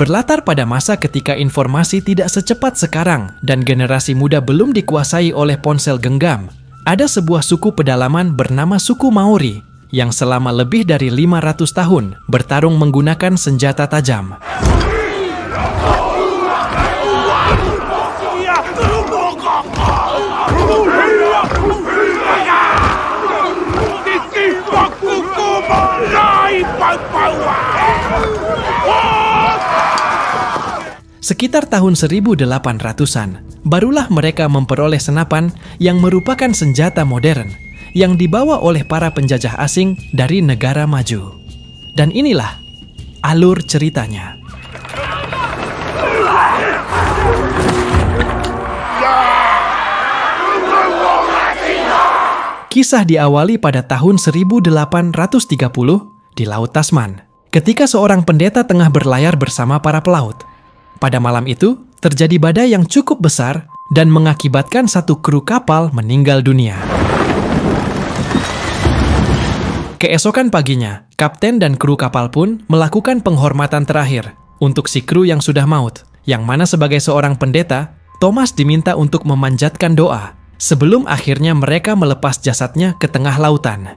Berlatar pada masa ketika informasi tidak secepat sekarang dan generasi muda belum dikuasai oleh ponsel genggam, ada sebuah suku pedalaman bernama suku Maori yang selama lebih dari 500 tahun bertarung menggunakan senjata tajam. Sekitar tahun 1800-an, barulah mereka memperoleh senapan yang merupakan senjata modern yang dibawa oleh para penjajah asing dari negara maju. Dan inilah alur ceritanya. Kisah diawali pada tahun 1830 di Laut Tasman, ketika seorang pendeta tengah berlayar bersama para pelaut. Pada malam itu, terjadi badai yang cukup besar dan mengakibatkan satu kru kapal meninggal dunia. Keesokan paginya, kapten dan kru kapal pun melakukan penghormatan terakhir untuk si kru yang sudah maut, yang mana sebagai seorang pendeta, Thomas diminta untuk memanjatkan doa sebelum akhirnya mereka melepas jasadnya ke tengah lautan.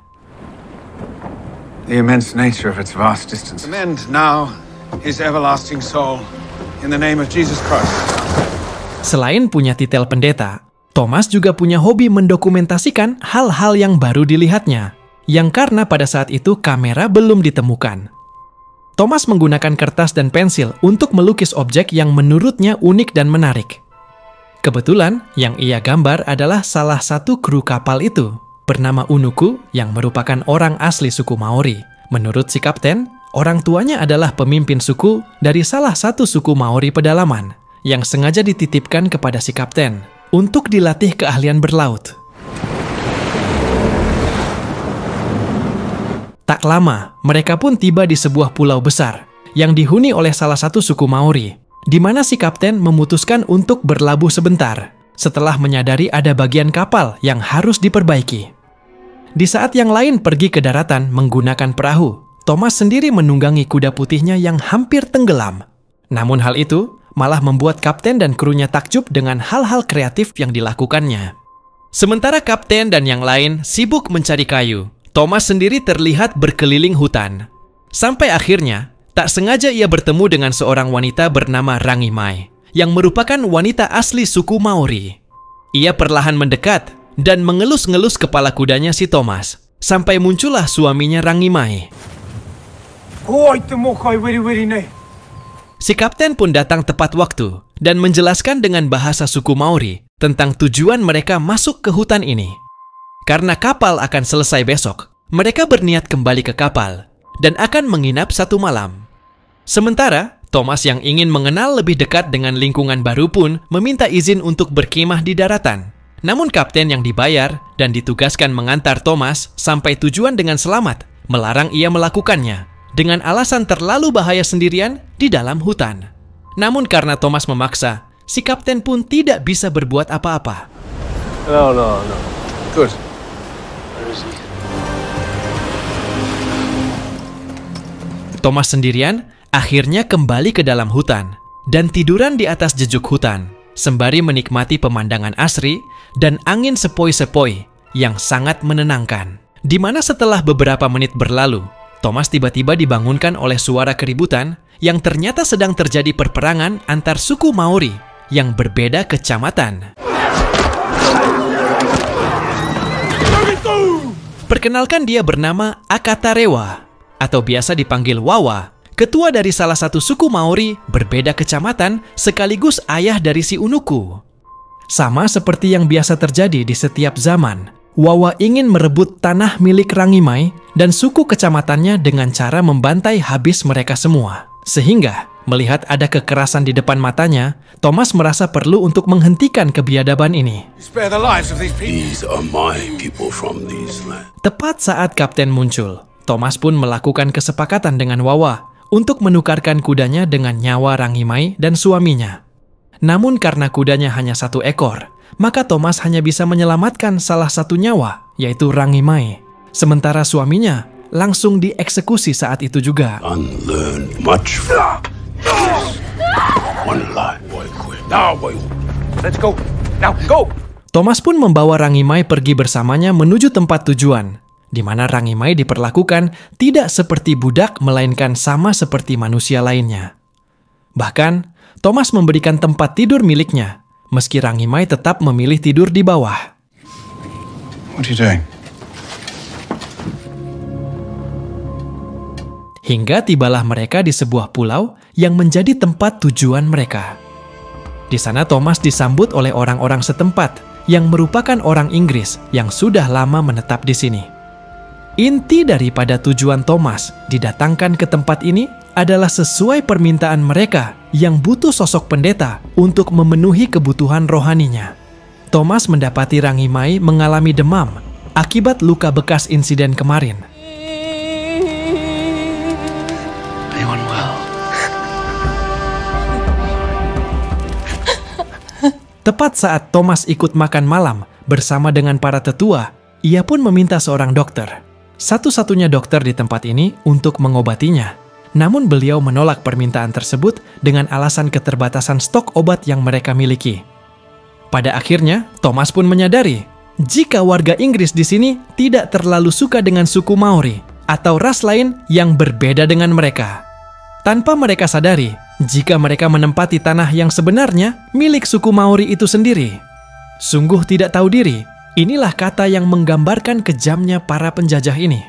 The immense nature of its vast distance. Commend now his everlasting soul. In the name of Jesus Christ. Selain punya titel pendeta, Thomas juga punya hobi mendokumentasikan hal-hal yang baru dilihatnya, yang karena pada saat itu kamera belum ditemukan. Thomas menggunakan kertas dan pensil untuk melukis objek yang menurutnya unik dan menarik. Kebetulan, yang ia gambar adalah salah satu kru kapal itu, bernama Unuku, yang merupakan orang asli suku Maori. Menurut si kapten, orang tuanya adalah pemimpin suku dari salah satu suku Maori pedalaman yang sengaja dititipkan kepada si kapten untuk dilatih keahlian berlaut. Tak lama, mereka pun tiba di sebuah pulau besar yang dihuni oleh salah satu suku Maori, di mana si kapten memutuskan untuk berlabuh sebentar setelah menyadari ada bagian kapal yang harus diperbaiki. Di saat yang lain pergi ke daratan menggunakan perahu, Thomas sendiri menunggangi kuda putihnya yang hampir tenggelam. Namun hal itu malah membuat kapten dan krunya takjub dengan hal-hal kreatif yang dilakukannya. Sementara kapten dan yang lain sibuk mencari kayu, Thomas sendiri terlihat berkeliling hutan. Sampai akhirnya, tak sengaja ia bertemu dengan seorang wanita bernama Rangimai, yang merupakan wanita asli suku Maori. Ia perlahan mendekat dan mengelus-ngelus kepala kudanya si Thomas, sampai muncullah suaminya Rangimai. Si kapten pun datang tepat waktu dan menjelaskan dengan bahasa suku Maori tentang tujuan mereka masuk ke hutan ini. Karena kapal akan selesai besok, mereka berniat kembali ke kapal dan akan menginap 1 malam. Sementara, Thomas yang ingin mengenal lebih dekat dengan lingkungan baru pun meminta izin untuk berkemah di daratan. Namun kapten yang dibayar dan ditugaskan mengantar Thomas sampai tujuan dengan selamat melarang ia melakukannya, dengan alasan terlalu bahaya sendirian di dalam hutan. Namun karena Thomas memaksa, si kapten pun tidak bisa berbuat apa-apa. No. Good. Thomas sendirian akhirnya kembali ke dalam hutan dan tiduran di atas jejuk hutan, sembari menikmati pemandangan asri dan angin sepoi-sepoi yang sangat menenangkan. Di mana setelah beberapa menit berlalu, Thomas tiba-tiba dibangunkan oleh suara keributan yang ternyata sedang terjadi perperangan antar suku Maori yang berbeda kecamatan. Perkenalkan, dia bernama Akatarewa, atau biasa dipanggil Wawa, ketua dari salah satu suku Maori berbeda kecamatan sekaligus ayah dari si Unuku. Sama seperti yang biasa terjadi di setiap zaman, Wawa ingin merebut tanah milik Rangimai dan suku kecamatannya dengan cara membantai habis mereka semua. Sehingga, melihat ada kekerasan di depan matanya, Thomas merasa perlu untuk menghentikan kebiadaban ini. Tepat saat kapten muncul, Thomas pun melakukan kesepakatan dengan Wawa untuk menukarkan kudanya dengan nyawa Rangimai dan suaminya. Namun karena kudanya hanya 1 ekor, maka Thomas hanya bisa menyelamatkan salah satu nyawa, yaitu Rangi Mai. Sementara suaminya langsung dieksekusi saat itu juga. Unlearned much. One life, boy. Now, boy. Let's go. Now, go. Thomas pun membawa Rangi Mai pergi bersamanya menuju tempat tujuan, di mana Rangi Mai diperlakukan tidak seperti budak melainkan sama seperti manusia lainnya. Bahkan, Thomas memberikan tempat tidur miliknya, meski Rangi Mai tetap memilih tidur di bawah. What are you doing? Hingga tibalah mereka di sebuah pulau yang menjadi tempat tujuan mereka. Di sana Thomas disambut oleh orang-orang setempat yang merupakan orang Inggris yang sudah lama menetap di sini. Inti daripada tujuan Thomas didatangkan ke tempat ini adalah sesuai permintaan mereka yang butuh sosok pendeta untuk memenuhi kebutuhan rohaninya. Thomas mendapati Rangi Mai mengalami demam akibat luka bekas insiden kemarin. Tepat saat Thomas ikut makan malam bersama dengan para tetua, ia pun meminta seorang dokter, satu-satunya dokter di tempat ini, untuk mengobatinya. Namun beliau menolak permintaan tersebut dengan alasan keterbatasan stok obat yang mereka miliki. Pada akhirnya, Thomas pun menyadari jika warga Inggris di sini tidak terlalu suka dengan suku Maori atau ras lain yang berbeda dengan mereka. Tanpa mereka sadari, jika mereka menempati tanah yang sebenarnya milik suku Maori itu sendiri. Sungguh tidak tahu diri, inilah kata yang menggambarkan kejamnya para penjajah ini.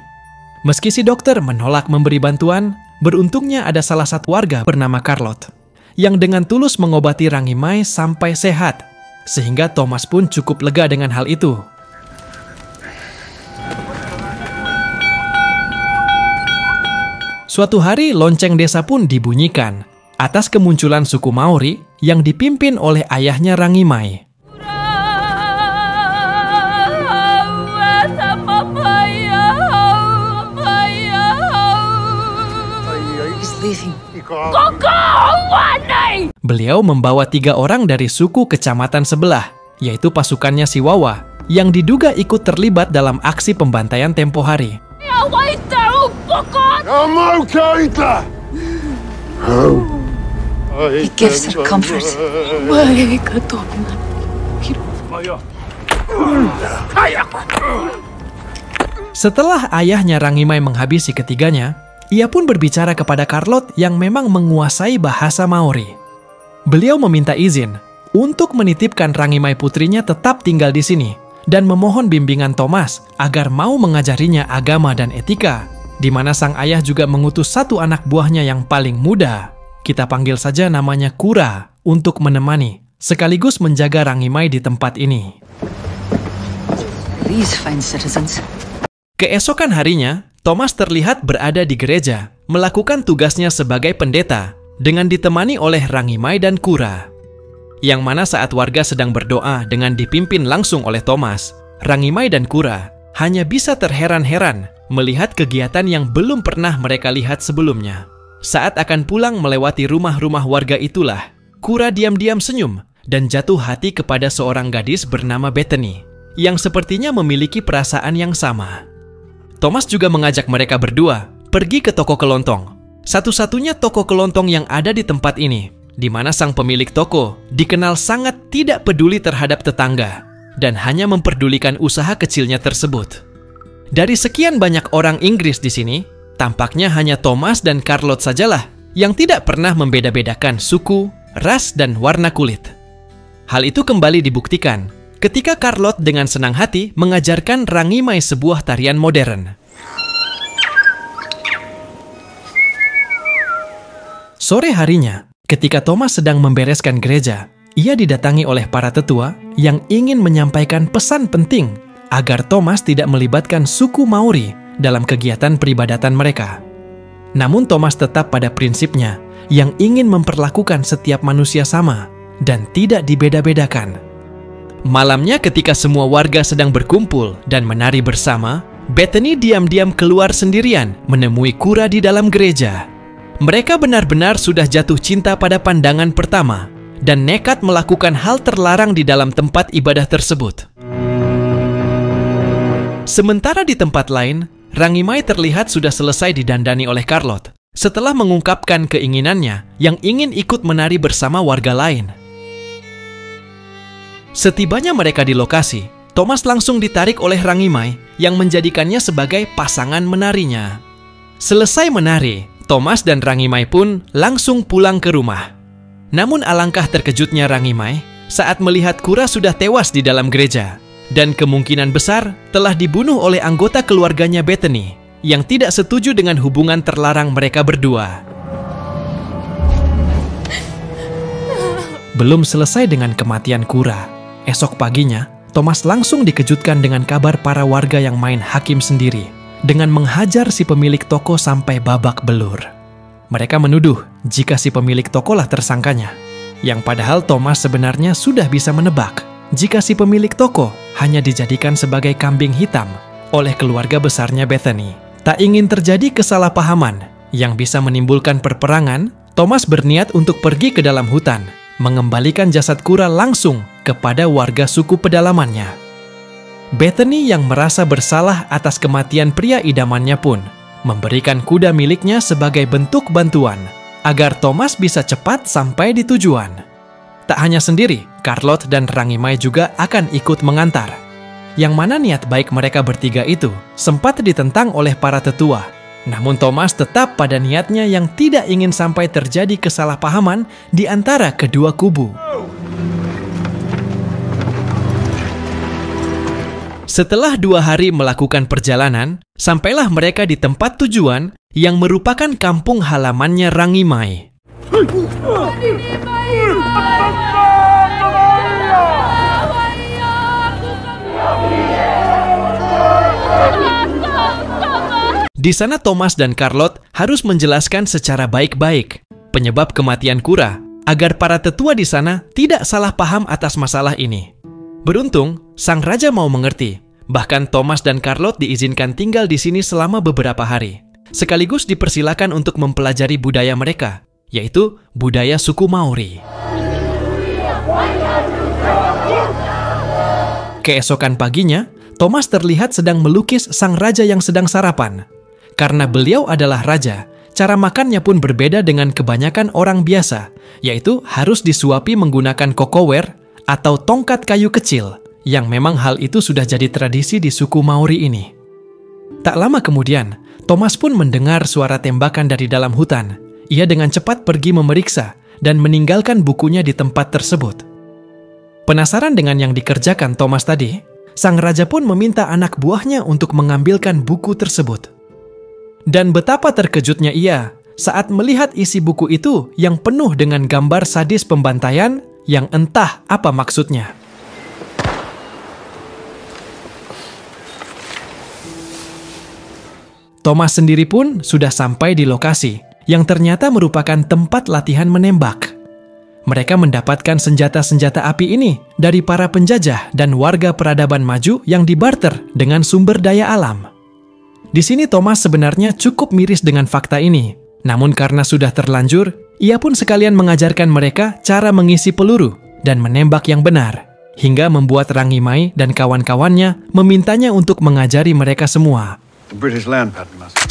Meski si dokter menolak memberi bantuan, beruntungnya ada salah satu warga bernama Carlotte yang dengan tulus mengobati Rangi Mai sampai sehat, sehingga Thomas pun cukup lega dengan hal itu. Suatu hari lonceng desa pun dibunyikan atas kemunculan suku Maori yang dipimpin oleh ayahnya Rangi Mai. Beliau membawa 3 orang dari suku kecamatan sebelah, yaitu pasukannya Siwawa, yang diduga ikut terlibat dalam aksi pembantaian tempo hari. He gives her comfort. Setelah ayahnya Rangi Mai menghabisi ketiganya, ia pun berbicara kepada Carlotte yang memang menguasai bahasa Maori. Beliau meminta izin untuk menitipkan Rangi Mai putrinya tetap tinggal di sini dan memohon bimbingan Thomas agar mau mengajarinya agama dan etika, di mana sang ayah juga mengutus 1 anak buahnya yang paling muda, kita panggil saja namanya Kura, untuk menemani, sekaligus menjaga Rangi Mai di tempat ini. These fine citizens. Keesokan harinya, Thomas terlihat berada di gereja, melakukan tugasnya sebagai pendeta, dengan ditemani oleh Rangi Mai dan Kura. Yang mana saat warga sedang berdoa dengan dipimpin langsung oleh Thomas, Rangi Mai dan Kura hanya bisa terheran-heran melihat kegiatan yang belum pernah mereka lihat sebelumnya. Saat akan pulang melewati rumah-rumah warga itulah, Kura diam-diam senyum dan jatuh hati kepada seorang gadis bernama Bethany, yang sepertinya memiliki perasaan yang sama. Thomas juga mengajak mereka berdua pergi ke toko kelontong, satu-satunya toko kelontong yang ada di tempat ini, di mana sang pemilik toko dikenal sangat tidak peduli terhadap tetangga dan hanya memperdulikan usaha kecilnya tersebut. Dari sekian banyak orang Inggris di sini, tampaknya hanya Thomas dan Carlotte sajalah yang tidak pernah membeda-bedakan suku, ras, dan warna kulit. Hal itu kembali dibuktikan ketika Carlotte dengan senang hati mengajarkan Rangi Mai sebuah tarian modern. Sore harinya, ketika Thomas sedang membereskan gereja, ia didatangi oleh para tetua yang ingin menyampaikan pesan penting agar Thomas tidak melibatkan suku Maori dalam kegiatan peribadatan mereka. Namun Thomas tetap pada prinsipnya yang ingin memperlakukan setiap manusia sama dan tidak dibeda-bedakan. Malamnya ketika semua warga sedang berkumpul dan menari bersama, Bethany diam-diam keluar sendirian menemui Kura di dalam gereja. Mereka benar-benar sudah jatuh cinta pada pandangan pertama dan nekat melakukan hal terlarang di dalam tempat ibadah tersebut. Sementara di tempat lain, Rangimai terlihat sudah selesai didandani oleh Carlotte setelah mengungkapkan keinginannya yang ingin ikut menari bersama warga lain. Setibanya mereka di lokasi, Thomas langsung ditarik oleh Rangimai yang menjadikannya sebagai pasangan menarinya. Selesai menari, Thomas dan Rangimai pun langsung pulang ke rumah. Namun alangkah terkejutnya Rangimai saat melihat Kura sudah tewas di dalam gereja dan kemungkinan besar telah dibunuh oleh anggota keluarganya Bethany yang tidak setuju dengan hubungan terlarang mereka berdua. Belum selesai dengan kematian Kura, esok paginya Thomas langsung dikejutkan dengan kabar para warga yang main hakim sendiri dengan menghajar si pemilik toko sampai babak belur. Mereka menuduh jika si pemilik toko lah tersangkanya, yang padahal Thomas sebenarnya sudah bisa menebak jika si pemilik toko hanya dijadikan sebagai kambing hitam oleh keluarga besarnya Bethany. Tak ingin terjadi kesalahpahaman yang bisa menimbulkan perperangan, Thomas berniat untuk pergi ke dalam hutan, mengembalikan jasad Kura langsung kepada warga suku pedalamannya. Bethany yang merasa bersalah atas kematian pria idamannya pun memberikan kuda miliknya sebagai bentuk bantuan agar Thomas bisa cepat sampai di tujuan. Tak hanya sendiri, Carlotte dan Rangimai juga akan ikut mengantar. Yang mana niat baik mereka bertiga itu sempat ditentang oleh para tetua. Namun Thomas tetap pada niatnya yang tidak ingin sampai terjadi kesalahpahaman di antara kedua kubu. Setelah 2 hari melakukan perjalanan, sampailah mereka di tempat tujuan yang merupakan kampung halamannya Rangimai. Di sana Thomas dan Carlotte harus menjelaskan secara baik-baik penyebab kematian Kura agar para tetua di sana tidak salah paham atas masalah ini. Beruntung, sang raja mau mengerti. Bahkan Thomas dan Carlotte diizinkan tinggal di sini selama beberapa hari, sekaligus dipersilakan untuk mempelajari budaya mereka, yaitu budaya suku Maori. Keesokan paginya, Thomas terlihat sedang melukis sang raja yang sedang sarapan. Karena beliau adalah raja, cara makannya pun berbeda dengan kebanyakan orang biasa, yaitu harus disuapi menggunakan kokower atau tongkat kayu kecil, yang memang hal itu sudah jadi tradisi di suku Maori ini. Tak lama kemudian, Thomas pun mendengar suara tembakan dari dalam hutan. Ia dengan cepat pergi memeriksa dan meninggalkan bukunya di tempat tersebut. Penasaran dengan yang dikerjakan Thomas tadi, sang raja pun meminta anak buahnya untuk mengambilkan buku tersebut. Dan betapa terkejutnya ia saat melihat isi buku itu yang penuh dengan gambar sadis pembantaian yang entah apa maksudnya. Thomas sendiri pun sudah sampai di lokasi yang ternyata merupakan tempat latihan menembak. Mereka mendapatkan senjata-senjata api ini dari para penjajah dan warga peradaban maju yang dibarter dengan sumber daya alam. Di sini Thomas sebenarnya cukup miris dengan fakta ini. Namun karena sudah terlanjur, ia pun sekalian mengajarkan mereka cara mengisi peluru dan menembak yang benar, hingga membuat Rangimai dan kawan-kawannya memintanya untuk mengajari mereka semua. British land pattern, Master.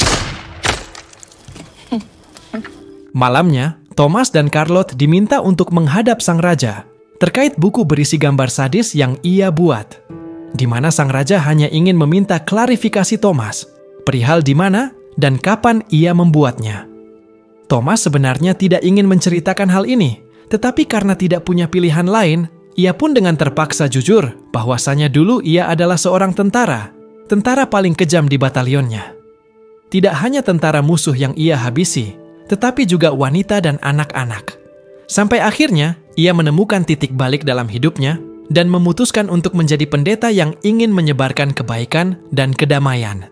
Malamnya, Thomas dan Carlotte diminta untuk menghadap sang raja terkait buku berisi gambar sadis yang ia buat, di mana sang raja hanya ingin meminta klarifikasi Thomas perihal di mana dan kapan ia membuatnya. Thomas sebenarnya tidak ingin menceritakan hal ini, tetapi karena tidak punya pilihan lain, ia pun dengan terpaksa jujur bahwasanya dulu ia adalah seorang tentara paling kejam di batalionnya. Tidak hanya tentara musuh yang ia habisi, tetapi juga wanita dan anak-anak. Sampai akhirnya, ia menemukan titik balik dalam hidupnya dan memutuskan untuk menjadi pendeta yang ingin menyebarkan kebaikan dan kedamaian.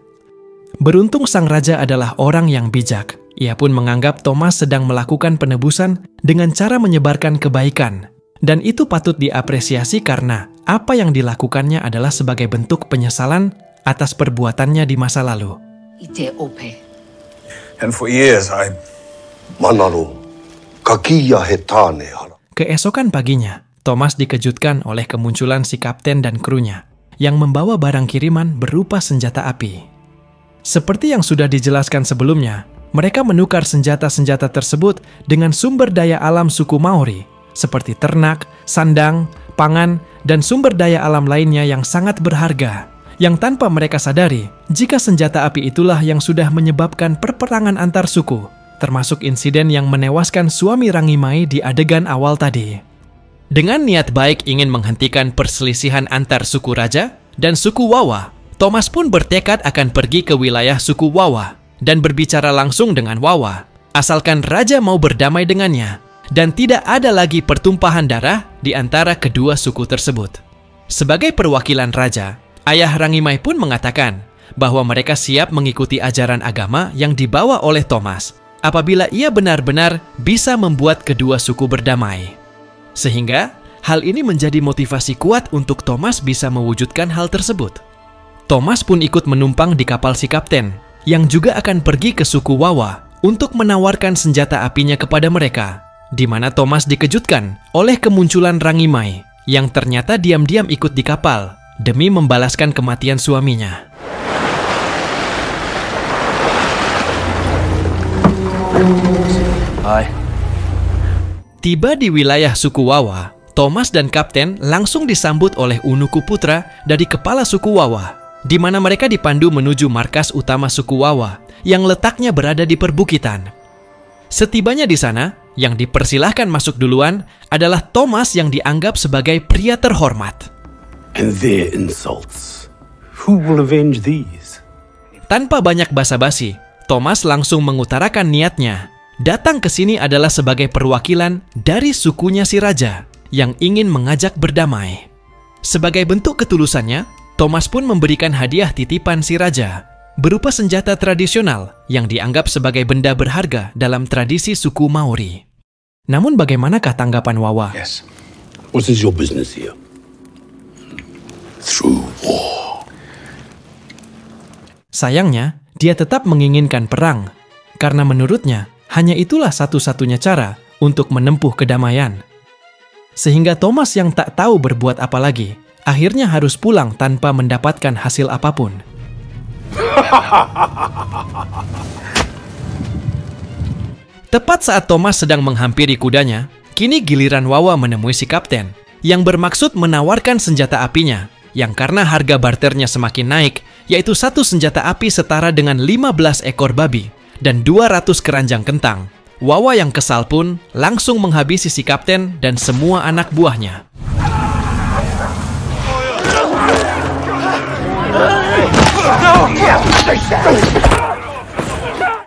Beruntung sang raja adalah orang yang bijak. Ia pun menganggap Thomas sedang melakukan penebusan dengan cara menyebarkan kebaikan. Dan itu patut diapresiasi karena apa yang dilakukannya adalah sebagai bentuk penyesalan atas perbuatannya di masa lalu. And for years I... Keesokan paginya, Thomas dikejutkan oleh kemunculan si kapten dan krunya yang membawa barang kiriman berupa senjata api. Seperti yang sudah dijelaskan sebelumnya, mereka menukar senjata-senjata tersebut dengan sumber daya alam suku Maori, seperti ternak, sandang, pangan, dan sumber daya alam lainnya yang sangat berharga, yang tanpa mereka sadari, jika senjata api itulah yang sudah menyebabkan perperangan antar suku, termasuk insiden yang menewaskan suami Rangimai di adegan awal tadi. Dengan niat baik ingin menghentikan perselisihan antar suku Raja dan suku Wawa, Thomas pun bertekad akan pergi ke wilayah suku Wawa dan berbicara langsung dengan Wawa, asalkan Raja mau berdamai dengannya dan tidak ada lagi pertumpahan darah di antara kedua suku tersebut. Sebagai perwakilan Raja, ayah Rangimai pun mengatakan bahwa mereka siap mengikuti ajaran agama yang dibawa oleh Thomas apabila ia benar-benar bisa membuat kedua suku berdamai. Sehingga, hal ini menjadi motivasi kuat untuk Thomas bisa mewujudkan hal tersebut. Thomas pun ikut menumpang di kapal si kapten, yang juga akan pergi ke suku Wawa untuk menawarkan senjata apinya kepada mereka, di mana Thomas dikejutkan oleh kemunculan Rangimai, yang ternyata diam-diam ikut di kapal, demi membalaskan kematian suaminya. Hai. Tiba di wilayah suku Wawa, Thomas dan kapten langsung disambut oleh Unuku Putra dari kepala suku Wawa, di mana mereka dipandu menuju markas utama suku Wawa yang letaknya berada di perbukitan. Setibanya di sana, yang dipersilahkan masuk duluan adalah Thomas yang dianggap sebagai pria terhormat. And their insults. Who will avenge these? Tanpa banyak basa-basi, Thomas langsung mengutarakan niatnya. Datang ke sini adalah sebagai perwakilan dari sukunya si Raja yang ingin mengajak berdamai. Sebagai bentuk ketulusannya, Thomas pun memberikan hadiah titipan si Raja, berupa senjata tradisional yang dianggap sebagai benda berharga dalam tradisi suku Maori. Namun bagaimanakah tanggapan Wawa? Yes. What is your business here? Through war. Sayangnya, dia tetap menginginkan perang, karena menurutnya, hanya itulah satu-satunya cara untuk menempuh kedamaian. Sehingga Thomas yang tak tahu berbuat apa lagi, akhirnya harus pulang tanpa mendapatkan hasil apapun. Tepat saat Thomas sedang menghampiri kudanya, kini giliran Wawa menemui si kapten, yang bermaksud menawarkan senjata apinya, yang karena harga barternya semakin naik, yaitu satu senjata api setara dengan 15 ekor babi, dan 200 keranjang kentang. Wawa yang kesal pun langsung menghabisi si kapten dan semua anak buahnya.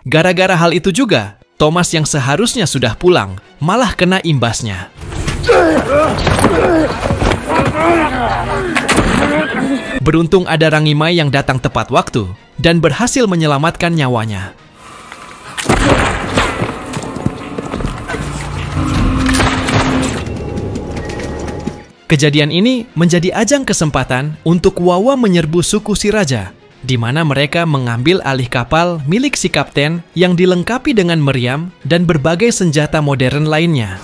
Gara-gara hal itu juga, Thomas yang seharusnya sudah pulang, malah kena imbasnya. Beruntung ada Rangimai yang datang tepat waktu dan berhasil menyelamatkan nyawanya. Kejadian ini menjadi ajang kesempatan untuk Wawa menyerbu suku si Raja, di mana mereka mengambil alih kapal milik si kapten yang dilengkapi dengan meriam dan berbagai senjata modern lainnya.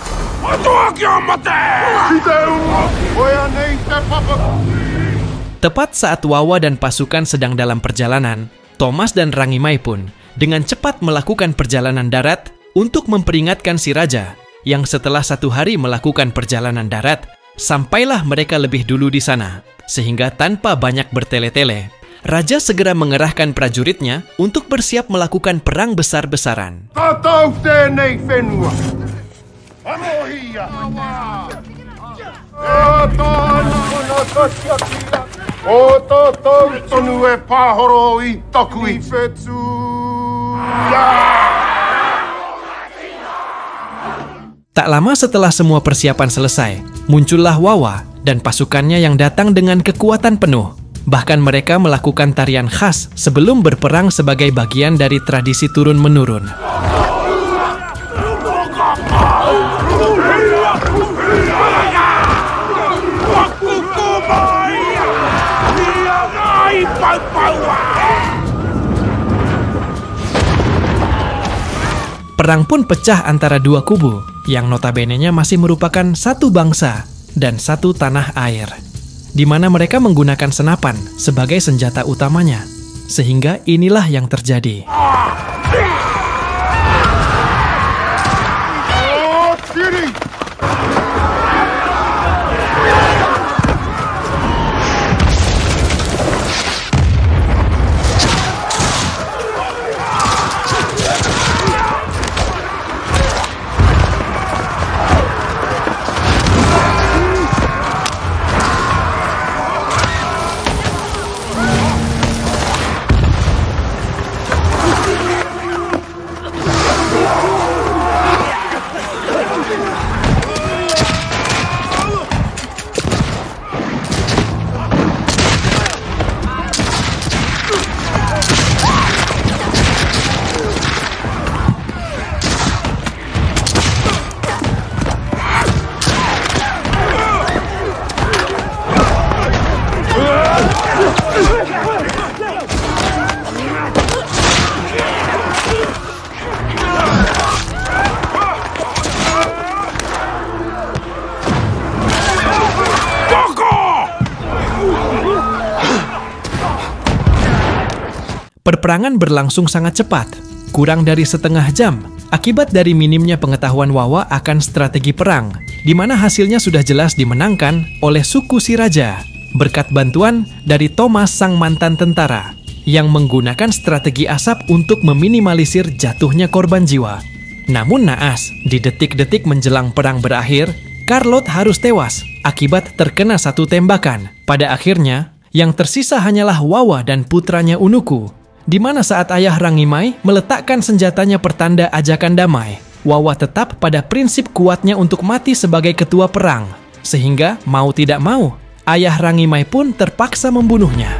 Tepat saat Wawa dan pasukan sedang dalam perjalanan, Thomas dan Rangimai pun dengan cepat melakukan perjalanan darat untuk memperingatkan si Raja, yang setelah 1 hari melakukan perjalanan darat, sampailah mereka lebih dulu di sana, sehingga tanpa banyak bertele-tele, Raja segera mengerahkan prajuritnya untuk bersiap melakukan perang besar-besaran. Tak lama setelah semua persiapan selesai, muncullah Wawa dan pasukannya yang datang dengan kekuatan penuh. Bahkan mereka melakukan tarian khas sebelum berperang sebagai bagian dari tradisi turun-menurun. Perang pun pecah antara dua kubu, yang notabene-nya masih merupakan satu bangsa dan satu tanah air, di mana mereka menggunakan senapan sebagai senjata utamanya. Sehingga inilah yang terjadi. Perperangan berlangsung sangat cepat, kurang dari setengah jam, akibat dari minimnya pengetahuan Wawa akan strategi perang, di mana hasilnya sudah jelas dimenangkan oleh suku si raja, berkat bantuan dari Thomas sang mantan tentara, yang menggunakan strategi asap untuk meminimalisir jatuhnya korban jiwa. Namun naas, di detik-detik menjelang perang berakhir, Carlot harus tewas akibat terkena satu tembakan. Pada akhirnya, yang tersisa hanyalah Wawa dan putranya Unuku, di mana saat ayah Rangimai meletakkan senjatanya pertanda ajakan damai, Wawa tetap pada prinsip kuatnya untuk mati sebagai ketua perang, sehingga mau tidak mau, ayah Rangimai pun terpaksa membunuhnya.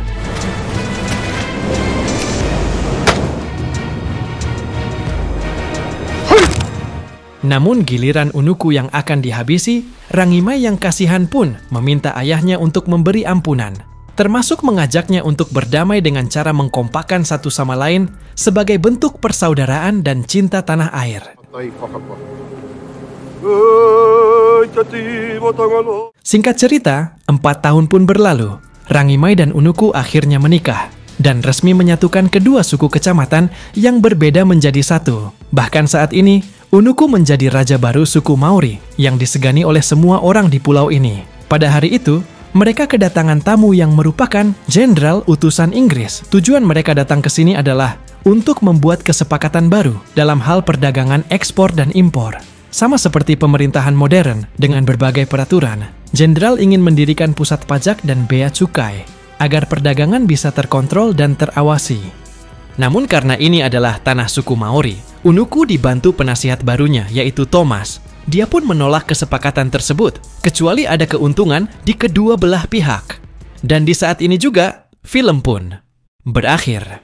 Namun giliran Unuku yang akan dihabisi, Rangimai yang kasihan pun meminta ayahnya untuk memberi ampunan, termasuk mengajaknya untuk berdamai dengan cara mengkompakkan satu sama lain sebagai bentuk persaudaraan dan cinta tanah air. Singkat cerita, 4 tahun pun berlalu. Rangimai dan Unuku akhirnya menikah dan resmi menyatukan kedua suku kecamatan yang berbeda menjadi satu. Bahkan saat ini, Unuku menjadi raja baru suku Maori yang disegani oleh semua orang di pulau ini. Pada hari itu, mereka kedatangan tamu yang merupakan jenderal utusan Inggris. Tujuan mereka datang ke sini adalah untuk membuat kesepakatan baru dalam hal perdagangan ekspor dan impor. Sama seperti pemerintahan modern dengan berbagai peraturan, jenderal ingin mendirikan pusat pajak dan bea cukai agar perdagangan bisa terkontrol dan terawasi. Namun karena ini adalah tanah suku Maori, Unuku dibantu penasihat barunya yaitu Thomas. Dia pun menolak kesepakatan tersebut, kecuali ada keuntungan di kedua belah pihak. Dan di saat ini juga, film pun berakhir.